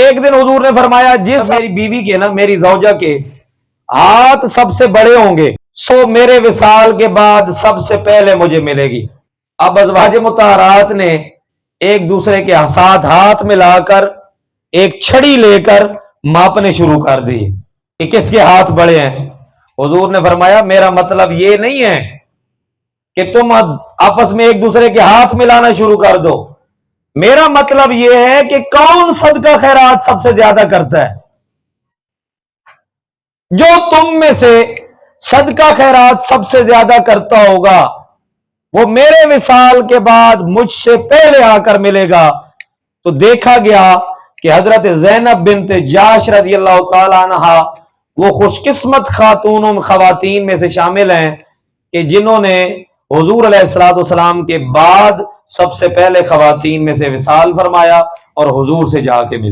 ایک دن حضور نے فرمایا جس میری بیوی کے نا میری زوجہ کے ہاتھ سب سے بڑے ہوں گے سو میرے وصال کے بعد سب سے پہلے مجھے ملے گی۔ اب ازواج مطہرات نے ایک دوسرے کے ساتھ ہاتھ ملا کر ایک چھڑی لے کر ماپنے شروع کر دی کہ کس کے ہاتھ بڑے ہیں۔ حضور نے فرمایا میرا مطلب یہ نہیں ہے کہ تم آپس میں ایک دوسرے کے ہاتھ ملانا شروع کر دو، میرا مطلب یہ ہے کہ کون صدقہ خیرات سب سے زیادہ کرتا ہے۔ جو تم میں سے صدقہ خیرات سب سے زیادہ کرتا ہوگا وہ میرے وصال کے بعد مجھ سے پہلے آ کر ملے گا۔ تو دیکھا گیا کہ حضرت زینب بنت جاش رضی اللہ تعالی عنہ وہ خوش قسمت خاتون خواتین میں سے شامل ہیں کہ جنہوں نے حضور علیہ الصلوۃ والسلام کے بعد سب سے پہلے خواتین میں سے وصال فرمایا اور حضور سے جا کے ملی۔